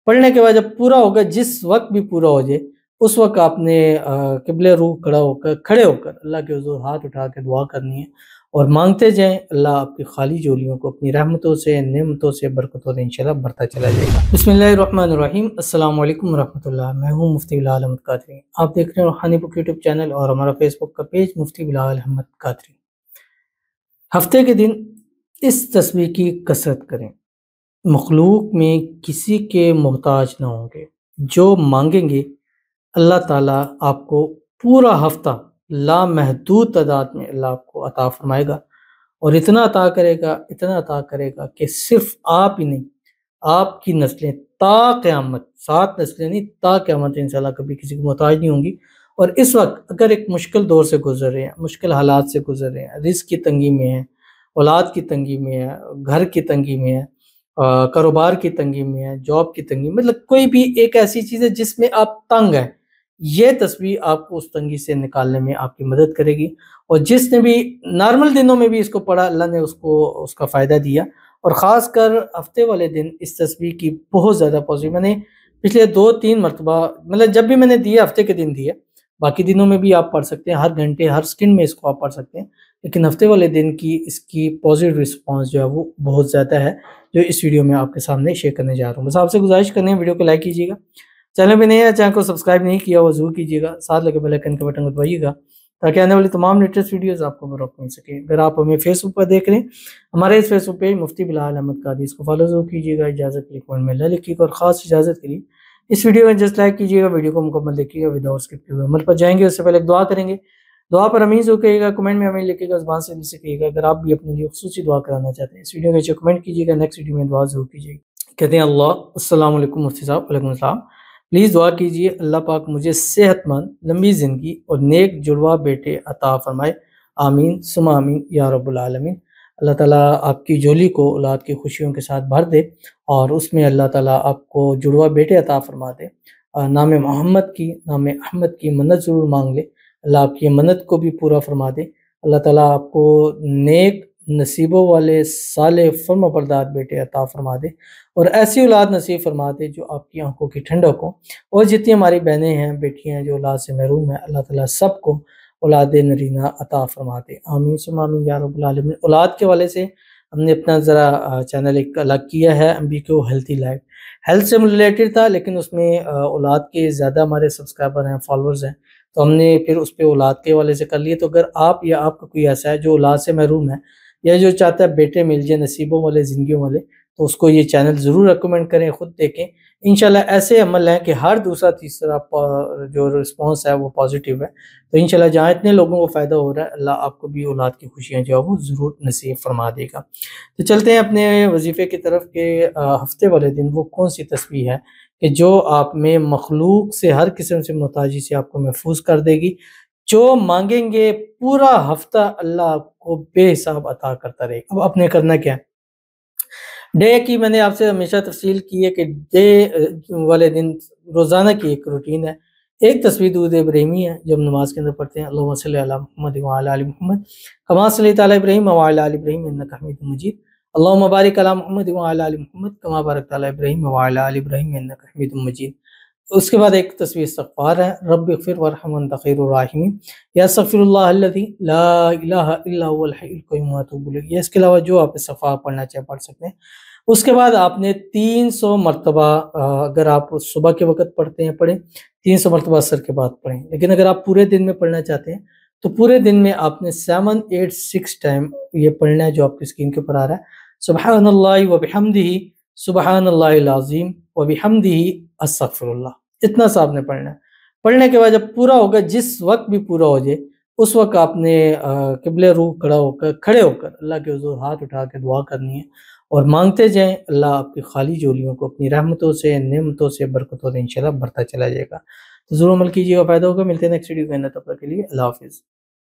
پڑھنے کے بعد جب پورا ہوگا، جس وقت بھی پورا ہو جائے اس وقت آپ نے قبلہ روح کھڑے ہو کر اللہ کے حضور ہاتھ اٹھا کے دعا کرنی ہے اور مانگتے جائیں، اللہ آپ کی خالی جولیوں کو اپنی رحمتوں سے، نعمتوں سے، برکتوں سے انشاءاللہ بڑھتا چلا جائے گا۔ بسم اللہ الرحمن الرحیم۔ السلام علیکم ورحمۃ اللہ۔ میں ہوں مفتی بلال احمد قادری۔ آپ دیکھ رہے ہیں روحانی بک یوٹیوب چینل اور ہمارا فیس بک کا پیج مفتی بلال احمد قادری۔ ہفتے کے دن اس تسبیح کی کثرت کریں، مخلوق میں کسی کے محتاج نہ ہوں گے۔ جو مانگیں گے اللہ تعالیٰ آپ کو پورا ہفتہ لامحدود تعداد میں اللہ آپ کو عطا فرمائے گا، اور اتنا عطا کرے گا کہ صرف آپ ہی نہیں، آپ کی نسلیں تا قیامت، 7 نسلیں نہیں، تا قیامت انشاءاللہ کبھی کسی کو محتاج نہیں ہوں گی۔ اور اس وقت اگر ایک مشکل دور سے گزر رہے ہیں، مشکل حالات سے گزر رہے ہیں، رزق کی تنگی میں ہیں، اولاد کی تنگی میں ہے، گھر کی تنگی میں ہے، کاروبار کی تنگی میں ہے، جاب کی تنگی، مطلب کوئی بھی ایک ایسی چیز ہے جس میں آپ تنگ ہیں، یہ تسبیح آپ کو اس تنگی سے نکالنے میں آپ کی مدد کرے گی۔ اور جس نے بھی نارمل دنوں میں بھی اس کو پڑھا، اللہ نے اس کا فائدہ دیا، اور خاص کر ہفتے والے دن اس تسبیح کی بہت زیادہ پازیٹیو، میں نے پچھلے 2-3 مرتبہ، مطلب جب بھی میں نے دیا ہفتے کے دن دیا، باقی دنوں میں بھی آپ پڑھ سکتے ہیں، ہر گھنٹے ہر سیکنڈ میں اس کو آپ پڑھ سکتے ہیں، لیکن ہفتے والے دن کی اس کی پازیٹیو رسپانس جو ہے وہ بہت زیادہ ہے، جو اس ویڈیو میں آپ کے سامنے شیئر کرنے جا رہا ہوں۔ بس آپ سے گزارش کرنے ہیں، ویڈیو کو لائک کیجیے گا، چینل پہ نہیں ہے چینل کو سبسکرائب نہیں کیا وہ ضرور کیجیے گا، ساتھ لگے بیل آئکن کا بٹن کو دبائیے گا تاکہ آنے والی تمام لیٹسٹ ویڈیوز آپ کو بروقت مل سکے۔ اگر آپ ہمیں فیس بک پر دیکھ رہے ہیں، ہمارے اس فیس بک پیج مفتی بلال احمد قادری، اس کو فالو ضرور کیجیے گا، اجازت کے لیے کمنٹ میں اللہ لکھیے گا، اور خاص اجازت کے لیے اس ویڈیو میں جسٹ لائک کیجیے گا، ویڈیو کو مکمل دیکھیے گا وداؤٹ اسکپ کیے ہوئے۔ عمل پر جائیں گے اس سے پہلے ایک دعا کریں گے، دعا پر امین ضرور کہیے گا، کمنٹ میں امین لکھیے گا، زبان سے نہیں سکھیے گا۔ اگر آپ بھی اپنے لیے خصوصی دعا کرانا چاہتے ہیں، اس ویڈیو کے نیچے کمنٹ کیجیے گا، نیکسٹ ویڈیو میں دعا ضرور کیجیے گا۔ کہتے ہیں اللہ السلام علیکم مفتی صاحب۔ وعلیکم السلام۔ پلیز دعا کیجیے اللہ پاک مجھے صحت مند، لمبی زندگی اور نیک جڑواں بیٹے عطا فرمائے، آمین ثم آمین یا رب العالمین۔ اللہ تعالیٰ آپ کی جولی کو اولاد کی خوشیوں کے ساتھ بھر دے، اور اس میں اللہ تعالیٰ آپ کو جڑواں بیٹے عطا فرما دے۔ نام محمد کی، نام احمد کی منت ضرور مانگ لے، اللہ آپ کی منت کو بھی پورا فرما دے۔ اللہ تعالیٰ آپ کو نیک نصیبوں والے صالح فرما بردار بیٹے عطا فرما دے، اور ایسی اولاد نصیب فرما دے جو آپ کی آنکھوں کی ٹھنڈک ہو۔ اور جتنی ہماری بہنیں ہیں، بیٹیاں ہیں جو اولاد سے محروم ہیں، اللہ تعالیٰ سب کو اولاد نرینہ عطا فرما دے، آمین ثم آمین یا رب العالمین۔ اولاد کے والے سے ہم نے اپنا ذرا چینل ایک الگ کیا ہے، MBQ ہیلتھی لائف، ہیلتھ سے ریلیٹڈ تھا، لیکن اس میں اولاد کے زیادہ ہمارے سبسکرائبر ہیں، فالورز ہیں، تو ہم نے پھر اس پہ اولاد کے والے سے کر لیے۔ تو اگر آپ یا آپ کا کوئی ایسا ہے جو اولاد سے محروم ہے، یا جو چاہتا ہے بیٹے مل جائے نصیبوں والے، زندگیوں والے، تو اس کو یہ چینل ضرور ریکمنڈ کریں، خود دیکھیں۔ انشاءاللہ ایسے عمل ہیں کہ ہر دوسرا تیسرا جو رسپانس ہے وہ پازیٹیو ہے، تو انشاءاللہ جہاں اتنے لوگوں کو فائدہ ہو رہا ہے، اللہ آپ کو بھی اولاد کی خوشیاں جو ہے وہ ضرور نصیب فرما دے گا۔ تو چلتے ہیں اپنے وظیفے کی طرف کہ ہفتے والے دن وہ کون سی تسبیح ہے کہ جو آپ میں مخلوق سے ہر قسم سے محتاجی سے آپ کو محفوظ کر دے گی۔ جو مانگیں گے پورا ہفتہ اللہ آپ کو بے حساب عطا کرتا رہے گا۔ اب آپ نے کرنا کیا ہے؟ ڈے کی میں نے آپ سے ہمیشہ تفصیل کی ہے کہ ڈے والے دن روزانہ کی ایک روٹین ہے، ایک تسبیح درود ابراہیمی ہے جو ہم نماز کے اندر پڑھتے ہیں، اللہم صلی علی محمد وعلی آل محمد کما صلیت علی ابراہیم وعلی آل ابراہیم انک حمید مجید، اللہم بارک علی محمد وعلی آل محمد کما بارکت علی ابراہیم وعلی آل ابراہیم انک حمید مجید۔ اس کے بعد ایک تسبیح استغفار ہے، رب اغفر وارحم وانت خیر الراحمین، یا استغفر اللہ الذی لا الہ الا هو الحی القیوم واتوب الیہ۔ یہ اس کے علاوہ جو آپ استغفار پڑھنا چاہے پڑھ سکتے ہیں۔ اس کے بعد آپ نے 300 مرتبہ، اگر آپ صبح کے وقت پڑھتے ہیں پڑھیں، 300 مرتبہ عصر کے بعد پڑھیں، لیکن اگر آپ پورے دن میں پڑھنا چاہتے ہیں تو پورے دن میں آپ نے 786 ٹائم یہ پڑھنا ہے جو آپ کی اسکرین کے اوپر آ رہا ہے، سبحان اللہ وبحمدہ، سبحان اللہ العظیم وبحمدہ، استغفر اللہ، اتنا سا آپ نے پڑھنا ہے۔ پڑھنے کے بعد جب پورا ہوگا، جس وقت بھی پورا ہو جائے اس وقت آپ نے قبلہ روح کھڑے ہو کر اللہ کے حضور ہاتھ اٹھا کے دعا کرنی ہے اور مانگتے جائیں، اللہ آپ کی خالی جولیوں کو اپنی رحمتوں سے، نعمتوں سے، برکتوں سے انشاءاللہ بڑھتا چلا جائے گا۔ تو ضرور عمل کیجیے گا، فائدہ ہوگا۔ ملتے ہیں نیکسٹ ویڈیو کے اندر، تب تک کے لیے اللہ حافظ۔